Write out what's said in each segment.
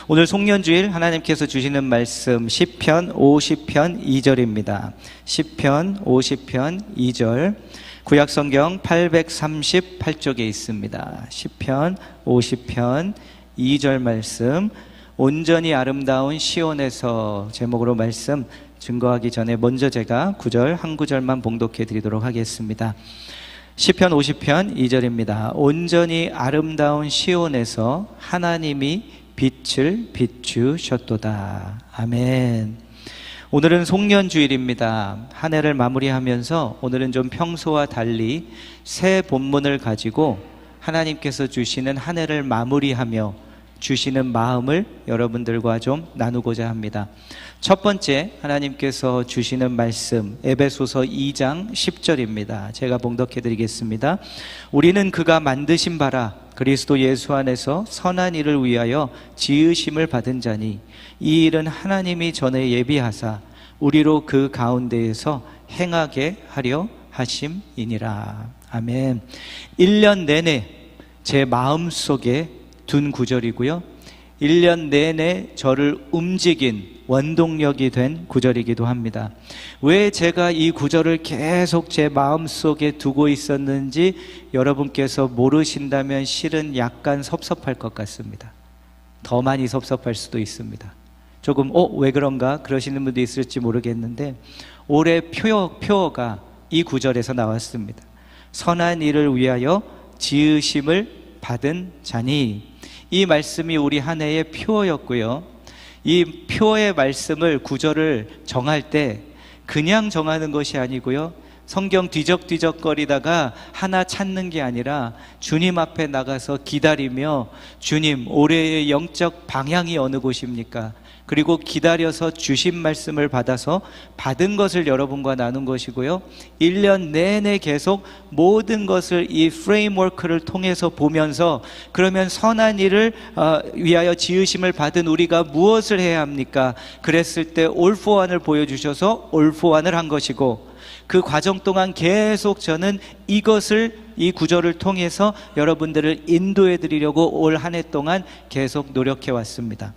오늘 송년주일 하나님께서 주시는 말씀 시편 50편 2절입니다. 시편 50편 2절, 구약성경 838쪽에 있습니다. 시편 50편 2절 말씀, 온전히 아름다운 시온에서 제목으로 말씀 증거하기 전에 먼저 제가 한 구절만 봉독해 드리도록 하겠습니다. 시편 50편 2절입니다. 온전히 아름다운 시온에서 하나님이 빛을 비추셨도다. 아멘. 오늘은 송년주일입니다. 한 해를 마무리하면서 오늘은 좀 평소와 달리 새 본문을 가지고 하나님께서 주시는 한 해를 마무리하며 주시는 마음을 여러분들과 좀 나누고자 합니다. 첫 번째 하나님께서 주시는 말씀 에베소서 2장 10절입니다. 제가 봉독해 드리겠습니다. 우리는 그가 만드신 바라 그리스도 예수 안에서 선한 일을 위하여 지으심을 받은 자니 이 일은 하나님이 전에 예비하사 우리로 그 가운데에서 행하게 하려 하심이니라. 아멘. 1년 내내 제 마음속에 둔 구절이고요, 1년 내내 저를 움직인 원동력이 된 구절이기도 합니다. 왜 제가 이 구절을 계속 제 마음속에 두고 있었는지 여러분께서 모르신다면 실은 약간 섭섭할 것 같습니다. 더 많이 섭섭할 수도 있습니다. 조금 왜 그런가 그러시는 분도 있을지 모르겠는데, 올해 표어가 이 구절에서 나왔습니다. 선한 일을 위하여 지으심을 받은 자니, 이 말씀이 우리 한 해의 표어였고요, 이 표어의 말씀을 구절을 정할 때 그냥 정하는 것이 아니고요, 성경 뒤적뒤적거리다가 하나 찾는 게 아니라 주님 앞에 나가서 기다리며, 주님 올해의 영적 방향이 어느 곳입니까? 그리고 기다려서 주신 말씀을 받아서 받은 것을 여러분과 나눈 것이고요, 1년 내내 계속 모든 것을 이 프레임워크를 통해서 보면서, 그러면 선한 일을 위하여 지으심을 받은 우리가 무엇을 해야 합니까? 그랬을 때 All for One을 보여주셔서 All for One을 한 것이고, 그 과정 동안 계속 저는 이 구절을 통해서 여러분들을 인도해 드리려고 올 한 해 동안 계속 노력해 왔습니다.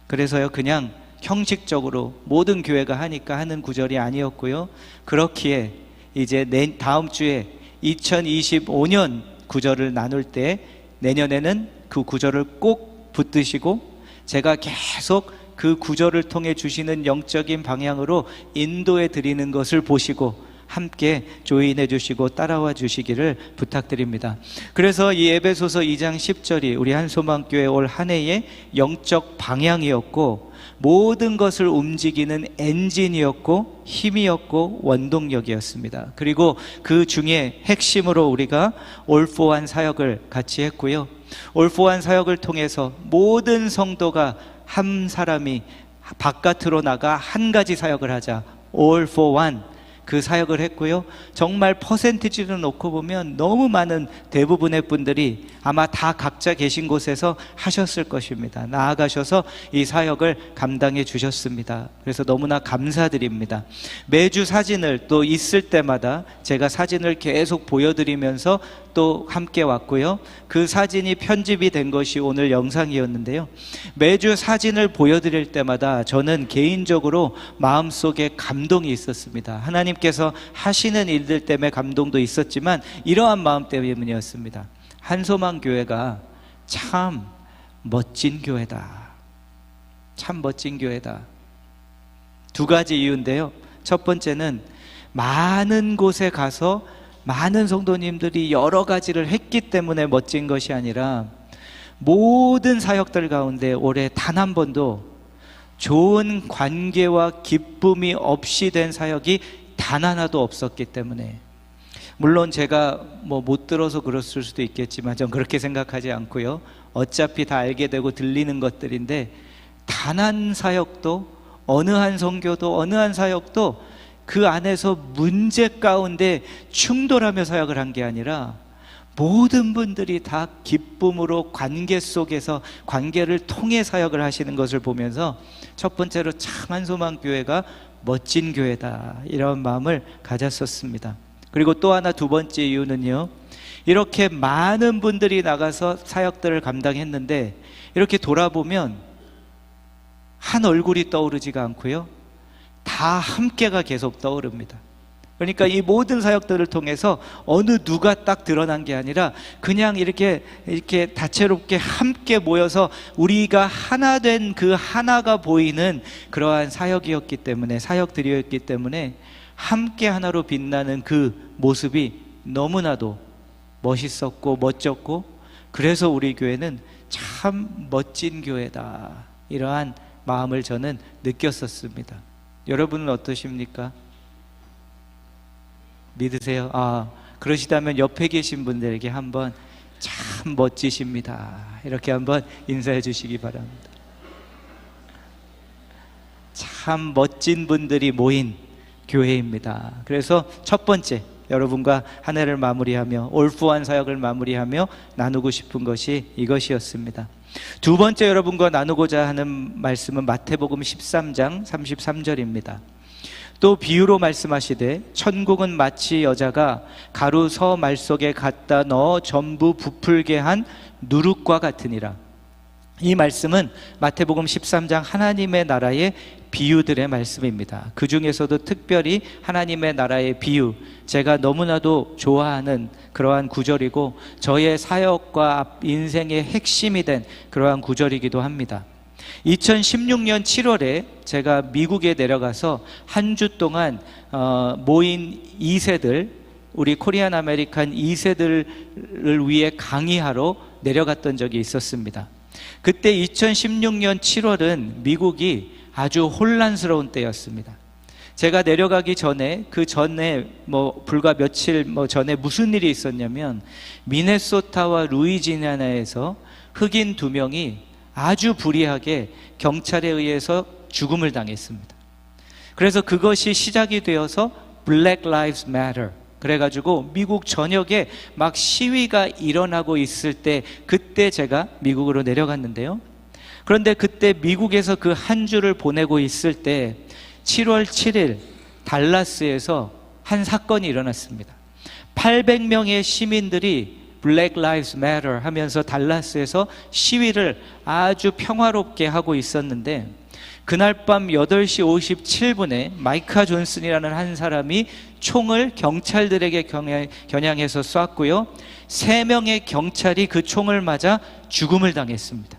그래서요, 그냥 형식적으로 모든 교회가 하니까 하는 구절이 아니었고요, 그렇기에 이제 다음 주에 2025년 구절을 나눌 때 내년에는 그 구절을 꼭 붙드시고 제가 계속 그 구절을 통해 주시는 영적인 방향으로 인도해 드리는 것을 보시고 함께 조인해 주시고 따라와 주시기를 부탁드립니다. 그래서 이 에베소서 2장 10절이 우리 한소망교회 올 한 해의 영적 방향이었고, 모든 것을 움직이는 엔진이었고, 힘이었고, 원동력이었습니다. 그리고 그 중에 핵심으로 우리가 All for One 사역을 같이 했고요, All for One 사역을 통해서 모든 성도가 한 사람이 바깥으로 나가 한 가지 사역을 하자, All for One, 그 사역을 했고요, 정말 퍼센티지로 놓고 보면 너무 많은 대부분의 분들이 아마 다 각자 계신 곳에서 하셨을 것입니다. 나아가셔서 이 사역을 감당해 주셨습니다. 그래서 너무나 감사드립니다. 매주 사진을 또 있을 때마다 제가 사진을 계속 보여드리면서 또 함께 왔고요, 그 사진이 편집이 된 것이 오늘 영상이었는데요, 매주 사진을 보여드릴 때마다 저는 개인적으로 마음속에 감동이 있었습니다. 하나님께서 하시는 일들 때문에 감동도 있었지만 이러한 마음 때문이었습니다. 한소망교회가 참 멋진 교회다, 참 멋진 교회다. 두 가지 이유인데요, 첫 번째는 많은 곳에 가서 많은 성도님들이 여러 가지를 했기 때문에 멋진 것이 아니라, 모든 사역들 가운데 올해 단 한 번도 좋은 관계와 기쁨이 없이 된 사역이 단 하나도 없었기 때문에, 물론 제가 못 들어서 그랬을 수도 있겠지만 전 그렇게 생각하지 않고요, 어차피 다 알게 되고 들리는 것들인데, 단 한 사역도, 어느 한 선교도, 어느 한 사역도 그 안에서 문제 가운데 충돌하며 사역을 한 게 아니라 모든 분들이 다 기쁨으로 관계 속에서 관계를 통해 사역을 하시는 것을 보면서 첫 번째로 참 한소망교회가 멋진 교회다, 이런 마음을 가졌었습니다. 그리고 또 하나, 두 번째 이유는요, 이렇게 많은 분들이 나가서 사역들을 감당했는데 이렇게 돌아보면 한 얼굴이 떠오르지가 않고요, 다 함께가 계속 떠오릅니다. 그러니까 이 모든 사역들을 통해서 어느 누가 딱 드러난 게 아니라 그냥 이렇게 다채롭게 함께 모여서 우리가 하나 된 그 하나가 보이는 그러한 사역이었기 때문에, 사역들이었기 때문에 함께 하나로 빛나는 그 모습이 너무나도 멋있었고 멋졌고, 그래서 우리 교회는 참 멋진 교회다, 이러한 마음을 저는 느꼈었습니다. 여러분은 어떠십니까? 믿으세요? 그러시다면 옆에 계신 분들에게 한번 참 멋지십니다, 이렇게 한번 인사해 주시기 바랍니다. 참 멋진 분들이 모인 교회입니다. 그래서 첫 번째, 여러분과 한 해를 마무리하며 올프완 사역을 마무리하며 나누고 싶은 것이 이것이었습니다. 두 번째 여러분과 나누고자 하는 말씀은 마태복음 13장 33절입니다. 또 비유로 말씀하시되 천국은 마치 여자가 가루 서 말 속에 갖다 넣어 전부 부풀게 한 누룩과 같으니라. 이 말씀은 마태복음 13장 하나님의 나라의 비유들의 말씀입니다. 그 중에서도 특별히 하나님의 나라의 비유, 제가 너무나도 좋아하는 그러한 구절이고 저의 사역과 인생의 핵심이 된 그러한 구절이기도 합니다. 2016년 7월에 제가 미국에 내려가서 한 주 동안 모인 2세들, 우리 코리안 아메리칸 2세들을 위해 강의하러 내려갔던 적이 있었습니다. 그때 2016년 7월은 미국이 아주 혼란스러운 때였습니다. 제가 내려가기 전에, 그 전에 불과 며칠 전에 무슨 일이 있었냐면, 미네소타와 루이지애나에서 흑인 2명이 아주 불의하게 경찰에 의해서 죽음을 당했습니다. 그래서 그것이 시작이 되어서 Black Lives Matter, 그래가지고 미국 전역에 막 시위가 일어나고 있을 때, 그때 제가 미국으로 내려갔는데요. 그런데 그때 미국에서 그 한 주를 보내고 있을 때 7월 7일 달라스에서 한 사건이 일어났습니다. 800명의 시민들이 Black Lives Matter 하면서 달라스에서 시위를 아주 평화롭게 하고 있었는데, 그날 밤 8시 57분에 마이카 존슨이라는 한 사람이 총을 경찰들에게 겨냥해서 쐈고요, 3명의 경찰이 그 총을 맞아 죽음을 당했습니다.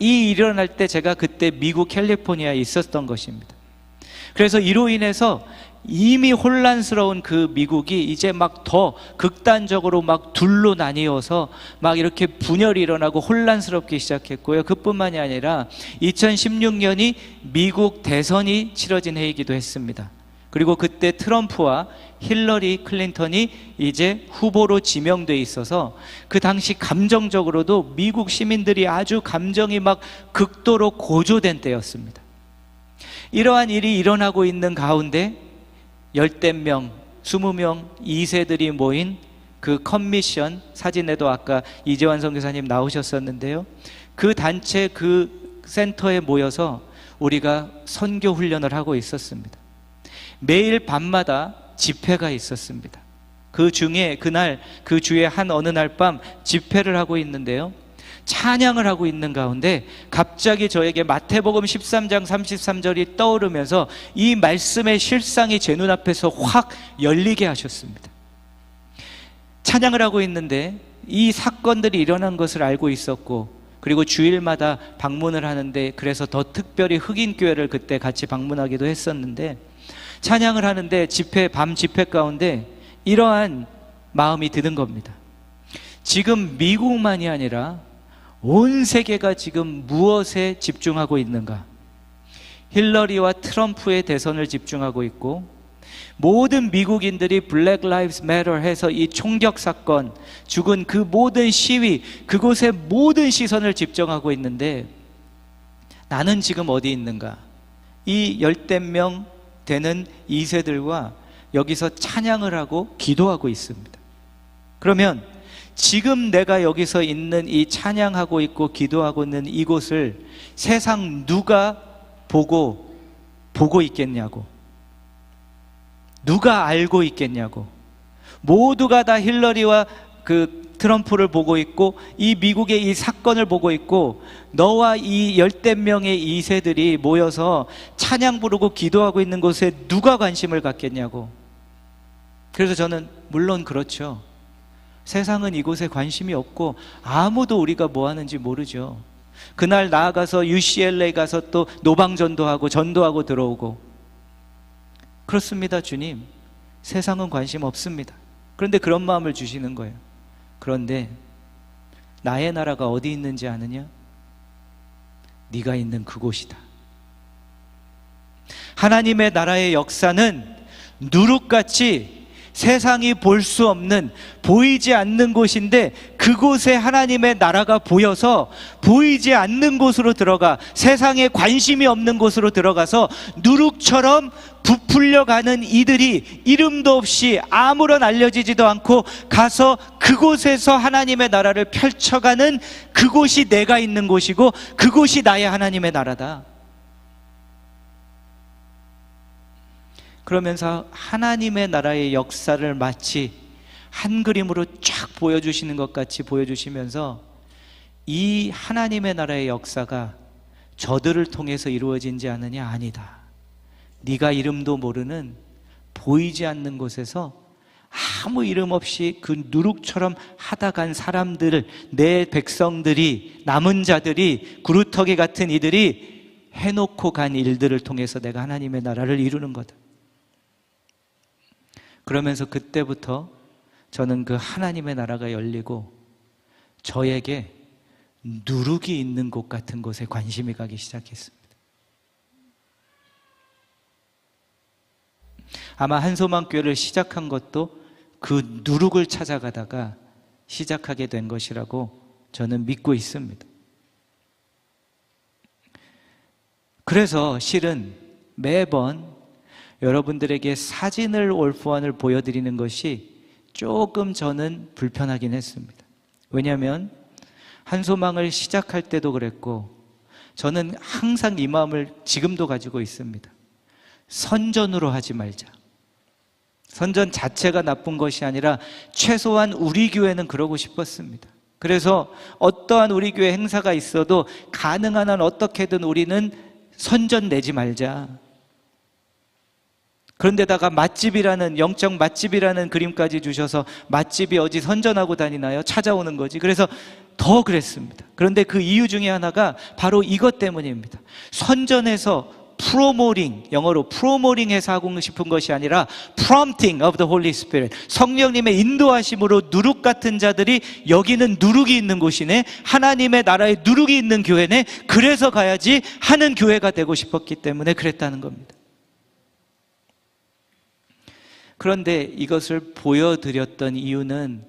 이 일어날 때 제가 그때 미국 캘리포니아에 있었던 것입니다. 그래서 이로 인해서 이미 혼란스러운 그 미국이 이제 막 더 극단적으로 막 둘로 나뉘어서 막 이렇게 분열이 일어나고 혼란스럽기 시작했고요. 그뿐만이 아니라 2016년이 미국 대선이 치러진 해이기도 했습니다. 그리고 그때 트럼프와 힐러리 클린턴이 이제 후보로 지명돼 있어서 그 당시 감정적으로도 미국 시민들이 아주 감정이 막 극도로 고조된 때였습니다. 이러한 일이 일어나고 있는 가운데 10명, 20명 2세들이 모인 그 컨미션, 사진에도 아까 이재환 선교사님 나오셨었는데요, 그 단체 그 센터에 모여서 우리가 선교 훈련을 하고 있었습니다. 매일 밤마다 집회가 있었습니다. 그 중에 그날, 그 주에 한 어느 날 밤 집회를 하고 있는데요, 찬양을 하고 있는 가운데 갑자기 저에게 마태복음 13장 33절이 떠오르면서 이 말씀의 실상이 제 눈앞에서 확 열리게 하셨습니다. 찬양을 하고 있는데 이 사건들이 일어난 것을 알고 있었고, 그리고 주일마다 방문을 하는데, 그래서 더 특별히 흑인 교회를 그때 같이 방문하기도 했었는데, 찬양을 하는데 밤 집회 가운데 이러한 마음이 드는 겁니다. 지금 미국만이 아니라 온 세계가 지금 무엇에 집중하고 있는가? 힐러리와 트럼프의 대선을 집중하고 있고, 모든 미국인들이 Black Lives Matter 해서 이 총격 사건, 죽은 그 모든 시위, 그곳에 모든 시선을 집중하고 있는데, 나는 지금 어디 있는가? 이 10명 되는 2세들과 여기서 찬양을 하고 기도하고 있습니다. 그러면 지금 내가 여기서 있는 이 찬양하고 있고 기도하고 있는 이곳을 세상 누가 보고 있겠냐고, 누가 알고 있겠냐고, 모두가 다 힐러리와 그 트럼프를 보고 있고 이 미국의 이 사건을 보고 있고 너와 이 10명의 2세들이 모여서 찬양 부르고 기도하고 있는 곳에 누가 관심을 갖겠냐고. 그래서 저는 물론 그렇죠. 세상은 이곳에 관심이 없고 아무도 우리가 뭐 하는지 모르죠. 그날 나아가서 UCLA 가서 또 노방전도하고 전도하고 들어오고 그렇습니다. 주님, 세상은 관심 없습니다. 그런데 그런 마음을 주시는 거예요. 그런데 나의 나라가 어디 있는지 아느냐? 네가 있는 그곳이다. 하나님의 나라의 역사는 누룩같이 세상이 볼 수 없는, 보이지 않는 곳인데 그곳에 하나님의 나라가 보여서 보이지 않는 곳으로 들어가, 세상에 관심이 없는 곳으로 들어가서 누룩처럼 부풀려가는 이들이 이름도 없이 아무런 알려지지도 않고 가서 그곳에서 하나님의 나라를 펼쳐가는 그곳이 내가 있는 곳이고 그곳이 나의 하나님의 나라다. 그러면서 하나님의 나라의 역사를 마치 한 그림으로 쫙 보여주시는 것 같이 보여주시면서 이 하나님의 나라의 역사가 저들을 통해서 이루어진지 않느냐? 아니다. 네가 이름도 모르는 보이지 않는 곳에서 아무 이름 없이 그 누룩처럼 하다 간 사람들을, 내 백성들이, 남은 자들이, 구루터기 같은 이들이 해놓고 간 일들을 통해서 내가 하나님의 나라를 이루는 거다. 그러면서 그때부터 저는 그 하나님의 나라가 열리고 저에게 누룩이 있는 곳 같은 곳에 관심이 가기 시작했습니다. 아마 한소망교회를 시작한 것도 그 누룩을 찾아가다가 시작하게 된 것이라고 저는 믿고 있습니다. 그래서 실은 매번 여러분들에게 사진을 올포안을 보여드리는 것이 조금 저는 불편하긴 했습니다. 왜냐하면 한소망을 시작할 때도 그랬고 저는 항상 이 마음을 지금도 가지고 있습니다. 선전으로 하지 말자. 선전 자체가 나쁜 것이 아니라 최소한 우리 교회는 그러고 싶었습니다. 그래서 어떠한 우리 교회 행사가 있어도 가능한 한 어떻게든 우리는 선전 내지 말자. 그런데다가 맛집이라는, 영적 맛집이라는 그림까지 주셔서 맛집이 어디 선전하고 다니나요? 찾아오는 거지. 그래서 더 그랬습니다. 그런데 그 이유 중에 하나가 바로 이것 때문입니다. 선전해서 프로모팅, 영어로 프로모팅해서 하고 싶은 것이 아니라 prompting of the Holy Spirit, 성령님의 인도하심으로 누룩 같은 자들이 여기는 누룩이 있는 곳이네, 하나님의 나라에 누룩이 있는 교회네, 그래서 가야지 하는 교회가 되고 싶었기 때문에 그랬다는 겁니다. 그런데 이것을 보여드렸던 이유는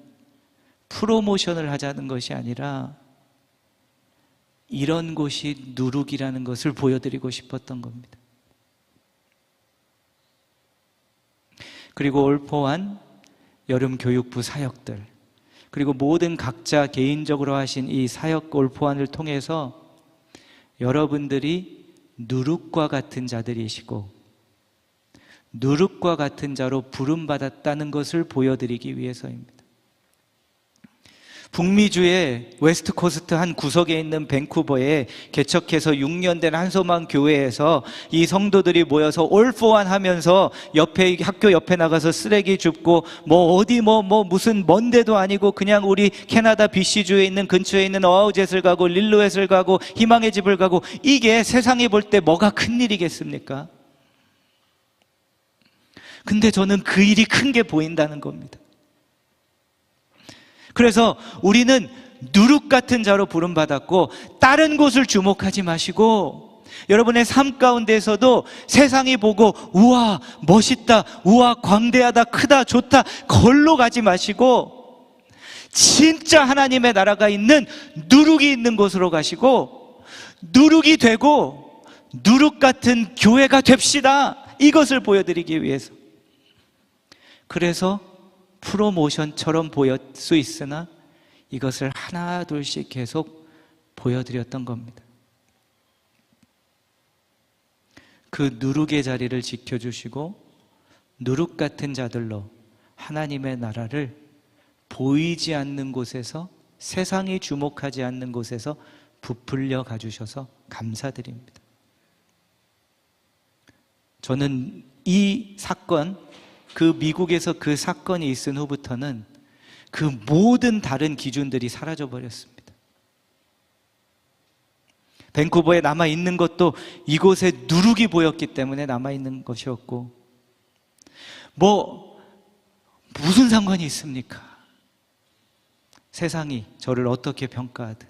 프로모션을 하자는 것이 아니라 이런 곳이 누룩이라는 것을 보여드리고 싶었던 겁니다. 그리고 올포한 여름 교육부 사역들, 그리고 모든 각자 개인적으로 하신 이 사역 올포안을 통해서 여러분들이 누룩과 같은 자들이시고 누룩과 같은 자로 부름받았다는 것을 보여드리기 위해서입니다. 북미주의 웨스트 코스트 한 구석에 있는 밴쿠버에 개척해서 6년 된 한소망 교회에서 이 성도들이 모여서 올 포 원 하면서 옆에, 학교 옆에 나가서 쓰레기 줍고 어디 무슨 먼 데도 아니고 그냥 우리 캐나다 BC주에 있는 근처에 있는 어아우젯을 가고 릴루엣을 가고 희망의 집을 가고, 이게 세상이 볼 때 뭐가 큰 일이겠습니까? 근데 저는 그 일이 큰 게 보인다는 겁니다. 그래서 우리는 누룩 같은 자로 부름받았고 다른 곳을 주목하지 마시고 여러분의 삶 가운데에서도 세상이 보고 우와 멋있다, 우와 광대하다, 크다, 좋다, 걸로 가지 마시고 진짜 하나님의 나라가 있는 누룩이 있는 곳으로 가시고 누룩이 되고 누룩 같은 교회가 됩시다. 이것을 보여드리기 위해서. 그래서 프로모션처럼 보일 수 있으나 이것을 하나 둘씩 계속 보여드렸던 겁니다. 그 누룩의 자리를 지켜주시고 누룩 같은 자들로 하나님의 나라를 보이지 않는 곳에서, 세상이 주목하지 않는 곳에서 부풀려 가주셔서 감사드립니다. 저는 이 사건, 그 미국에서 그 사건이 있은 후부터는 그 모든 다른 기준들이 사라져 버렸습니다. 밴쿠버에 남아있는 것도 이곳에 누룩이 보였기 때문에 남아있는 것이었고, 무슨 상관이 있습니까? 세상이 저를 어떻게 평가하든,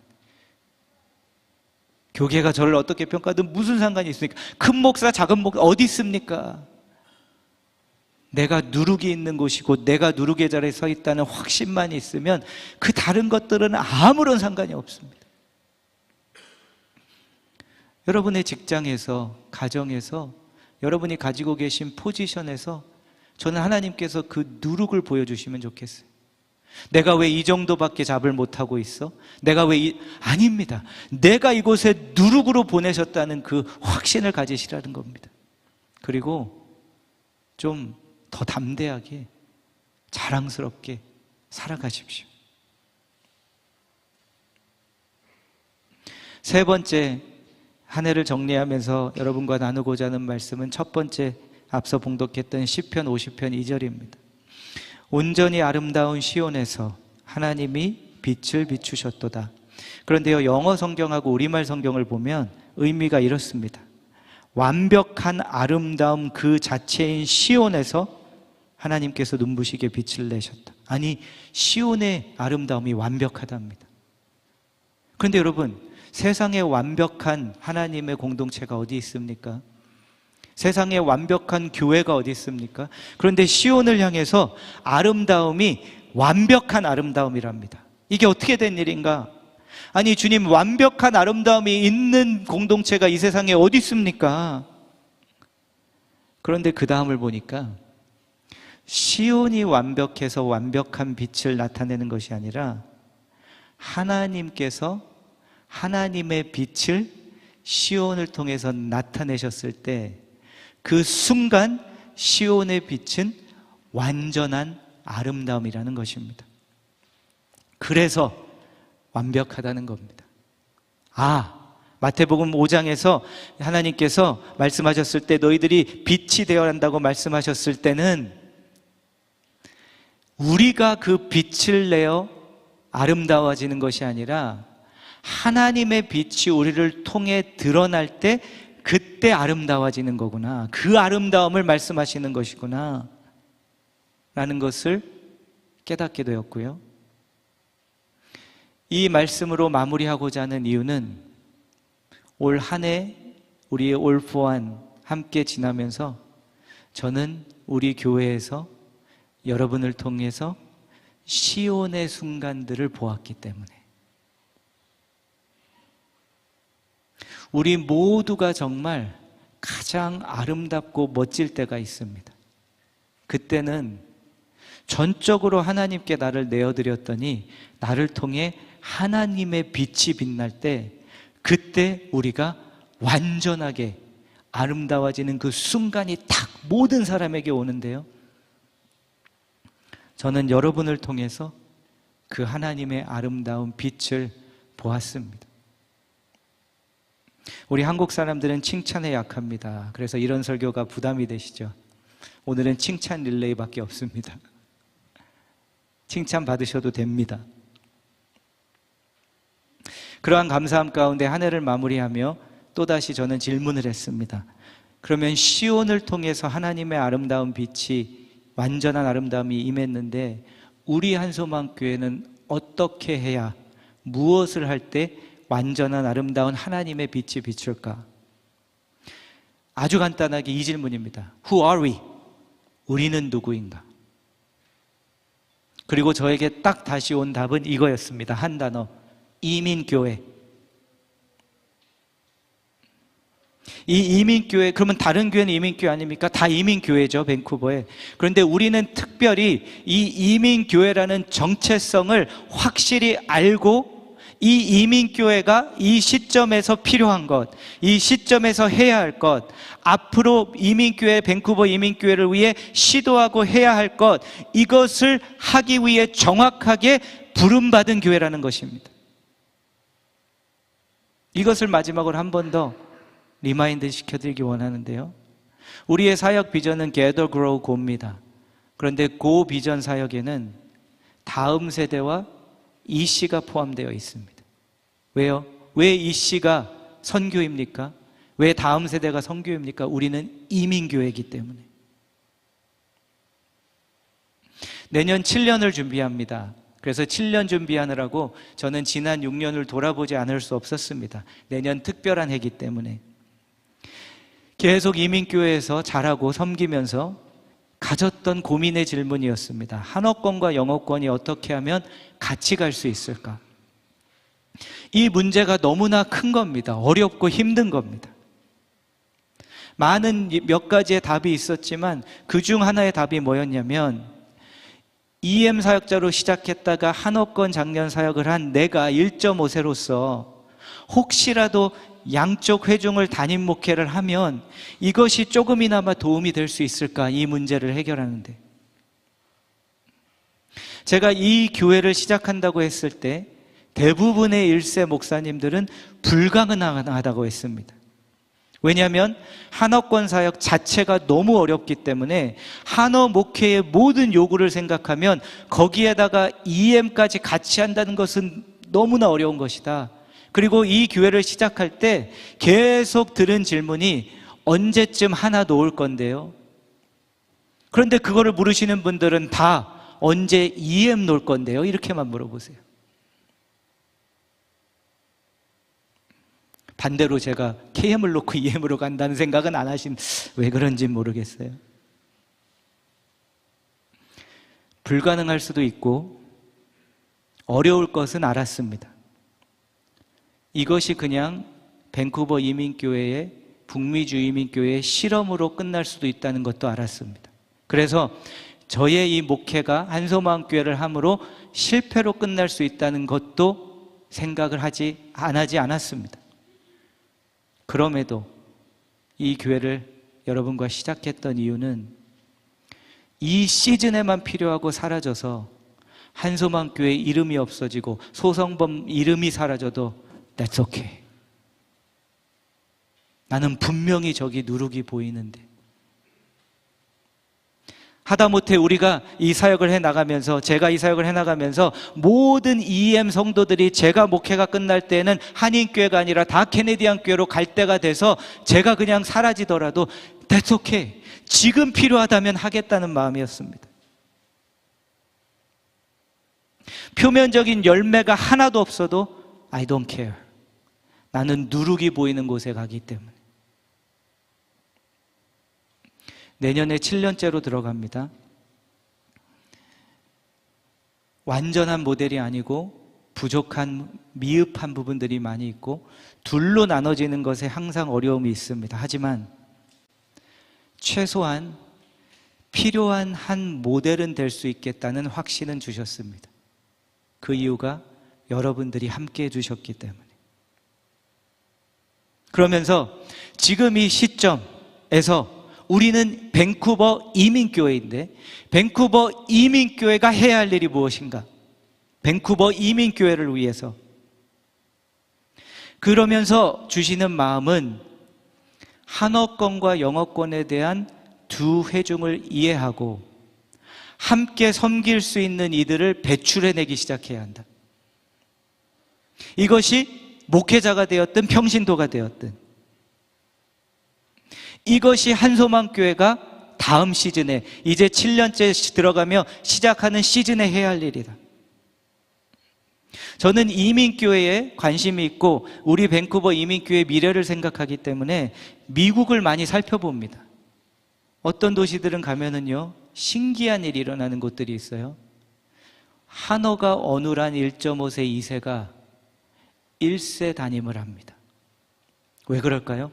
교계가 저를 어떻게 평가하든 무슨 상관이 있습니까? 큰 목사, 작은 목사 어디 있습니까? 내가 누룩이 있는 곳이고 내가 누룩의 자리에 서 있다는 확신만 있으면 그 다른 것들은 아무런 상관이 없습니다. 여러분의 직장에서, 가정에서, 여러분이 가지고 계신 포지션에서 저는 하나님께서 그 누룩을 보여주시면 좋겠어요. 내가 왜 이 정도밖에 잡을 못하고 있어? 아닙니다. 내가 이곳에 누룩으로 보내셨다는 그 확신을 가지시라는 겁니다. 그리고 좀 더 담대하게, 자랑스럽게 살아가십시오. 세 번째, 한 해를 정리하면서 여러분과 나누고자 하는 말씀은 첫 번째, 앞서 봉독했던 시편 50편 2절입니다. 온전히 아름다운 시온에서 하나님이 빛을 비추셨도다. 그런데요, 영어 성경하고 우리말 성경을 보면 의미가 이렇습니다. 완벽한 아름다움 그 자체인 시온에서 하나님께서 눈부시게 빛을 내셨다. 아니, 시온의 아름다움이 완벽하답니다. 그런데 여러분, 세상에 완벽한 하나님의 공동체가 어디 있습니까? 세상에 완벽한 교회가 어디 있습니까? 그런데 시온을 향해서 아름다움이 완벽한 아름다움이랍니다. 이게 어떻게 된 일인가? 아니, 주님, 완벽한 아름다움이 있는 공동체가 이 세상에 어디 있습니까? 그런데 그 다음을 보니까 시온이 완벽해서 완벽한 빛을 나타내는 것이 아니라 하나님께서 하나님의 빛을 시온을 통해서 나타내셨을 때 그 순간 시온의 빛은 완전한 아름다움이라는 것입니다. 그래서 완벽하다는 겁니다. 마태복음 5장에서 하나님께서 말씀하셨을 때 너희들이 빛이 되어야 한다고 말씀하셨을 때는 우리가 그 빛을 내어 아름다워지는 것이 아니라 하나님의 빛이 우리를 통해 드러날 때 그때 아름다워지는 거구나, 그 아름다움을 말씀하시는 것이구나 라는 것을 깨닫게 되었고요. 이 말씀으로 마무리하고자 하는 이유는 올 한 해 우리의 올 포한 함께 지나면서 저는 우리 교회에서 여러분을 통해서 시온의 순간들을 보았기 때문에, 우리 모두가 정말 가장 아름답고 멋질 때가 있습니다. 그때는 전적으로 하나님께 나를 내어드렸더니 나를 통해 하나님의 빛이 빛날 때, 그때 우리가 완전하게 아름다워지는 그 순간이 딱 모든 사람에게 오는데요, 저는 여러분을 통해서 그 하나님의 아름다운 빛을 보았습니다. 우리 한국 사람들은 칭찬에 약합니다. 그래서 이런 설교가 부담이 되시죠. 오늘은 칭찬 릴레이밖에 없습니다. 칭찬 받으셔도 됩니다. 그러한 감사함 가운데 한 해를 마무리하며 또다시 저는 질문을 했습니다. 그러면 시온을 통해서 하나님의 아름다운 빛이, 완전한 아름다움이 임했는데 우리 한소망교회는 어떻게 해야, 무엇을 할 때 완전한 아름다운 하나님의 빛이 비출까? 아주 간단하게 이 질문입니다. Who are we? 우리는 누구인가? 그리고 저에게 딱 다시 온 답은 이거였습니다. 한 단어, 이민교회. 이 이민교회, 그러면 다른 교회는 이민교회 아닙니까? 다 이민교회죠, 밴쿠버에. 그런데 우리는 특별히 이 이민교회라는 정체성을 확실히 알고 이 이민교회가 이 시점에서 필요한 것, 이 시점에서 해야 할 것, 앞으로 이민교회, 밴쿠버 이민교회를 위해 시도하고 해야 할 것, 이것을 하기 위해 정확하게 부름받은 교회라는 것입니다. 이것을 마지막으로 한 번 더 리마인드 시켜드리기 원하는데요. 우리의 사역 비전은 Gather, Grow, Go입니다. 그런데 Go 비전 사역에는 다음 세대와 이 씨가 포함되어 있습니다. 왜요? 왜 이 씨가 선교입니까? 왜 다음 세대가 선교입니까? 우리는 이민교회이기 때문에. 내년 7년을 준비합니다. 그래서 7년 준비하느라고 저는 지난 6년을 돌아보지 않을 수 없었습니다. 내년 특별한 해이기 때문에. 계속 이민교회에서 자라고 섬기면서 가졌던 고민의 질문이었습니다. 한어권과 영어권이 어떻게 하면 같이 갈 수 있을까? 이 문제가 너무나 큰 겁니다. 어렵고 힘든 겁니다. 많은 몇 가지의 답이 있었지만 그 중 하나의 답이 뭐였냐면, EM 사역자로 시작했다가 한어권 장년 사역을 한 내가 1.5세로서 혹시라도 양쪽 회중을 담임 목회를 하면 이것이 조금이나마 도움이 될 수 있을까? 이 문제를 해결하는데. 제가 이 교회를 시작한다고 했을 때 대부분의 1세 목사님들은 불가능하다고 했습니다. 왜냐하면 한어권 사역 자체가 너무 어렵기 때문에 한어 목회의 모든 요구를 생각하면 거기에다가 EM까지 같이 한다는 것은 너무나 어려운 것이다. 그리고 이 교회를 시작할 때 계속 들은 질문이 언제쯤 하나 놓을 건데요. 그런데 그거를 물으시는 분들은 다 언제 EM 놓을 건데요. 이렇게만 물어보세요. 반대로 제가 KM을 놓고 EM으로 간다는 생각은 안 하신, 왜 그런지 모르겠어요. 불가능할 수도 있고 어려울 것은 알았습니다. 이것이 그냥 밴쿠버 이민교회의, 북미주 이민교회의 실험으로 끝날 수도 있다는 것도 알았습니다. 그래서 저의 이 목회가 한소마음교회를 함으로 실패로 끝날 수 있다는 것도 생각을 안 하지 않았습니다. 그럼에도 이 교회를 여러분과 시작했던 이유는 이 시즌에만 필요하고 사라져서 한소망교회 이름이 없어지고 소성범 이름이 사라져도 That's okay. 나는 분명히 저기 누룩이 보이는데. 하다못해 우리가 이 사역을 해나가면서, 제가 이 사역을 해나가면서 모든 EM 성도들이 제가 목회가 끝날 때는 한인교회가 아니라 다 캐네디안 교회로 갈 때가 돼서 제가 그냥 사라지더라도 That's okay. 지금 필요하다면 하겠다는 마음이었습니다. 표면적인 열매가 하나도 없어도 I don't care. 나는 누룩이 보이는 곳에 가기 때문에. 내년에 7년째로 들어갑니다. 완전한 모델이 아니고 부족한, 미흡한 부분들이 많이 있고 둘로 나눠지는 것에 항상 어려움이 있습니다. 하지만 최소한 필요한 한 모델은 될 수 있겠다는 확신은 주셨습니다. 그 이유가 여러분들이 함께 해주셨기 때문에. 그러면서 지금 이 시점에서 우리는 밴쿠버 이민교회인데 밴쿠버 이민교회가 해야 할 일이 무엇인가? 밴쿠버 이민교회를 위해서. 그러면서 주시는 마음은 한어권과 영어권에 대한 두 회중을 이해하고 함께 섬길 수 있는 이들을 배출해내기 시작해야 한다. 이것이 목회자가 되었든 평신도가 되었든 이것이 한소망교회가 다음 시즌에, 이제 7년째 들어가며 시작하는 시즌에 해야 할 일이다. 저는 이민교회에 관심이 있고 우리 밴쿠버 이민교회의 미래를 생각하기 때문에 미국을 많이 살펴봅니다. 어떤 도시들은 가면은요 신기한 일이 일어나는 곳들이 있어요. 한어가 어눌한 1.5세, 2세가 1세 담임을 합니다. 왜 그럴까요?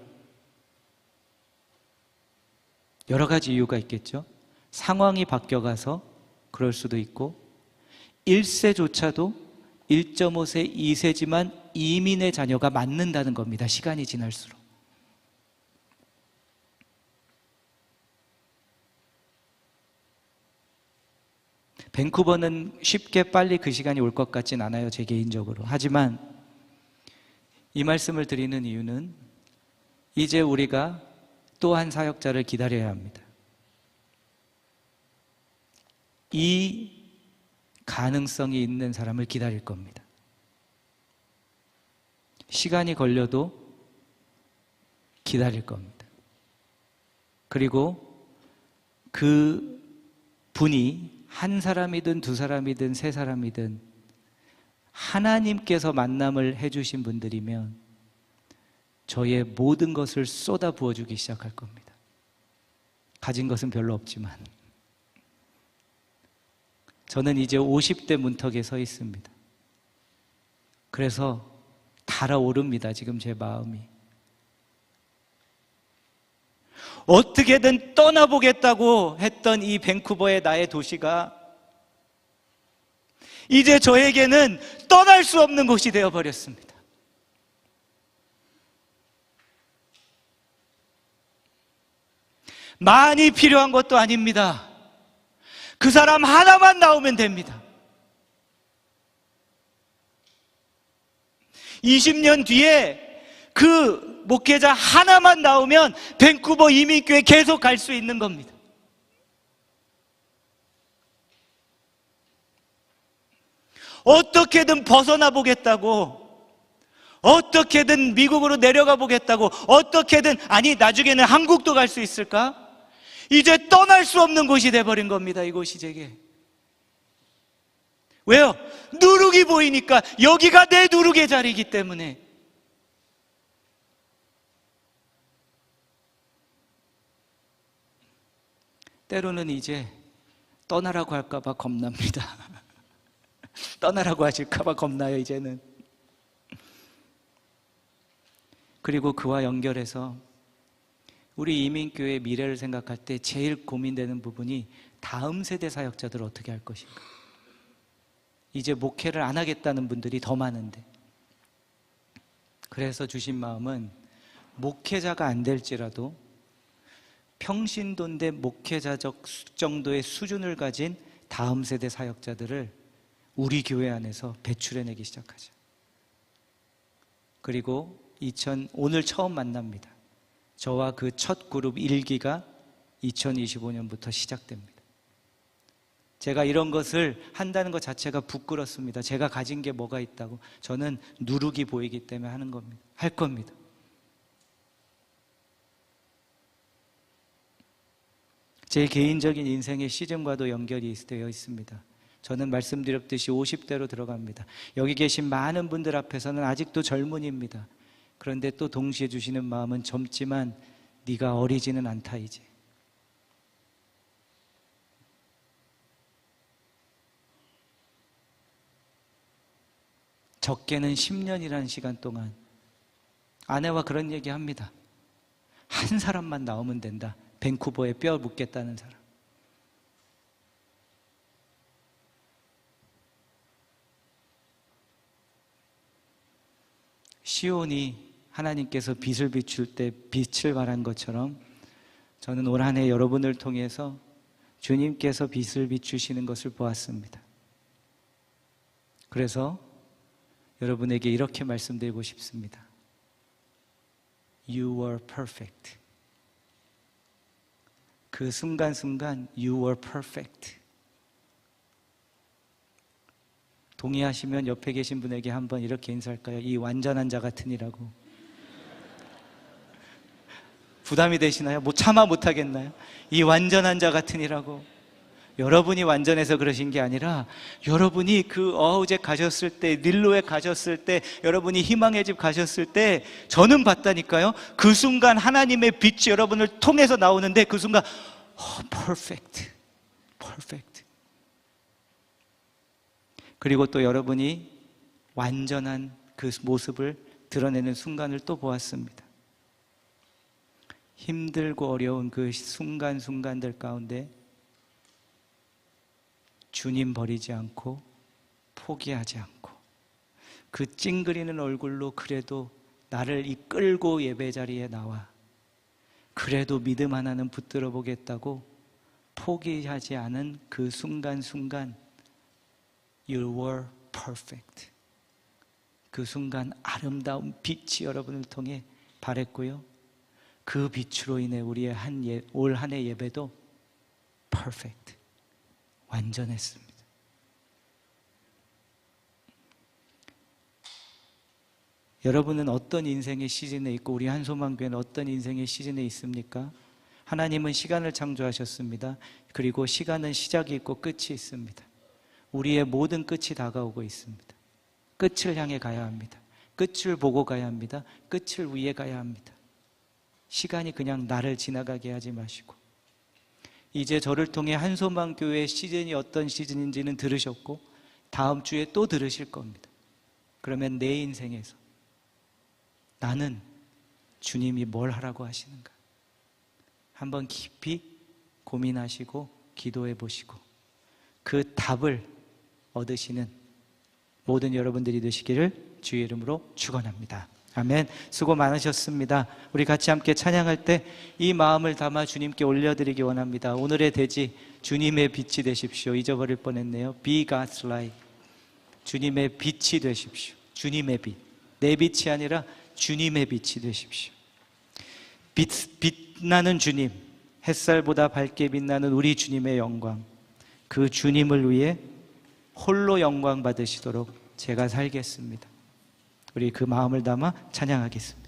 여러 가지 이유가 있겠죠. 상황이 바뀌어가서 그럴 수도 있고 1세조차도 1.5세, 2세지만 이민의 자녀가 맞는다는 겁니다. 시간이 지날수록. 밴쿠버는 쉽게 빨리 그 시간이 올 것 같진 않아요, 제 개인적으로. 하지만 이 말씀을 드리는 이유는 이제 우리가 또 한 사역자를 기다려야 합니다. 이 가능성이 있는 사람을 기다릴 겁니다. 시간이 걸려도 기다릴 겁니다. 그리고 그 분이 한 사람이든 두 사람이든 세 사람이든 하나님께서 만남을 해주신 분들이면 저의 모든 것을 쏟아 부어주기 시작할 겁니다. 가진 것은 별로 없지만 저는 이제 50대 문턱에 서 있습니다. 그래서 달아오릅니다, 지금 제 마음이. 어떻게든 떠나보겠다고 했던 이 밴쿠버의 나의 도시가 이제 저에게는 떠날 수 없는 곳이 되어버렸습니다. 많이 필요한 것도 아닙니다. 그 사람 하나만 나오면 됩니다. 20년 뒤에 그 목회자 하나만 나오면 밴쿠버 이민교회 계속 갈 수 있는 겁니다. 어떻게든 벗어나 보겠다고, 어떻게든 미국으로 내려가 보겠다고, 어떻게든, 아니 나중에는 한국도 갈 수 있을까? 이제 떠날 수 없는 곳이 돼버린 겁니다, 이곳이 제게. 왜요? 누룩이 보이니까. 여기가 내 누룩의 자리이기 때문에. 때로는 이제 떠나라고 할까봐 겁납니다. 떠나라고 하실까봐 겁나요, 이제는. 그리고 그와 연결해서 우리 이민교회의 미래를 생각할 때 제일 고민되는 부분이 다음 세대 사역자들을 어떻게 할 것인가. 이제 목회를 안 하겠다는 분들이 더 많은데, 그래서 주신 마음은 목회자가 안 될지라도 평신도인데 목회자적 정도의 수준을 가진 다음 세대 사역자들을 우리 교회 안에서 배출해내기 시작하죠. 그리고 오늘 처음 만납니다. 저와 그 첫 그룹 1기가 2025년부터 시작됩니다. 제가 이런 것을 한다는 것 자체가 부끄럽습니다. 제가 가진 게 뭐가 있다고. 저는 누룩이 보이기 때문에 하는 겁니다. 할 겁니다. 제 개인적인 인생의 시즌과도 연결이 되어 있습니다. 저는 말씀드렸듯이 50대로 들어갑니다. 여기 계신 많은 분들 앞에서는 아직도 젊은이입니다. 그런데 또 동시에 주시는 마음은 젊지만 네가 어리지는 않다 이제. 적게는 10년이라는 시간 동안 아내와 그런 얘기 합니다. 한 사람만 나오면 된다. 밴쿠버에 뼈 묻겠다는 사람. 시온이 하나님께서 빛을 비출 때 빛을 발한 것처럼 저는 올 한 해 여러분을 통해서 주님께서 빛을 비추시는 것을 보았습니다. 그래서 여러분에게 이렇게 말씀드리고 싶습니다. You were perfect. 그 순간순간 You were perfect. 동의하시면 옆에 계신 분에게 한번 이렇게 인사할까요? 이 완전한 자 같으니라고. 부담이 되시나요? 뭐 참아 못하겠나요? 이 완전한 자 같으니라고. 여러분이 완전해서 그러신 게 아니라 여러분이 그 어우제 가셨을 때, 닐로에 가셨을 때, 여러분이 희망의 집 가셨을 때 저는 봤다니까요. 그 순간 하나님의 빛이 여러분을 통해서 나오는데 그 순간 perfect, perfect. 그리고 또 여러분이 완전한 그 모습을 드러내는 순간을 또 보았습니다. 힘들고 어려운 그 순간순간들 가운데 주님 버리지 않고 포기하지 않고 그 찡그리는 얼굴로 그래도 나를 이끌고 예배 자리에 나와. 그래도 믿음 하나는 붙들어 보겠다고 포기하지 않은 그 순간순간 You were perfect. 그 순간 아름다운 빛이 여러분을 통해 발했고요. 그 빛으로 인해 우리의 올 한 해 예배도 perfect, 완전했습니다. 여러분은 어떤 인생의 시즌에 있고 우리 한소망교회는 어떤 인생의 시즌에 있습니까? 하나님은 시간을 창조하셨습니다. 그리고 시간은 시작이 있고 끝이 있습니다. 우리의 모든 끝이 다가오고 있습니다. 끝을 향해 가야 합니다. 끝을 보고 가야 합니다. 끝을 위해 가야 합니다. 시간이 그냥 나를 지나가게 하지 마시고, 이제 저를 통해 한소망교회의 시즌이 어떤 시즌인지는 들으셨고 다음 주에 또 들으실 겁니다. 그러면 내 인생에서 나는 주님이 뭘 하라고 하시는가 한번 깊이 고민하시고 기도해 보시고 그 답을 얻으시는 모든 여러분들이 되시기를 주의 이름으로 축원합니다. 아멘. 수고 많으셨습니다. 우리 같이 함께 찬양할 때 이 마음을 담아 주님께 올려드리기 원합니다. 오늘의 대지 주님의 빛이 되십시오. 잊어버릴 뻔했네요. Be God's light. 주님의 빛이 되십시오. 주님의 빛. 내 빛이 아니라 주님의 빛이 되십시오. 빛나는 주님, 햇살보다 밝게 빛나는 우리 주님의 영광, 그 주님을 위해 홀로 영광 받으시도록 제가 살겠습니다. 우리 그 마음을 담아 찬양하겠습니다.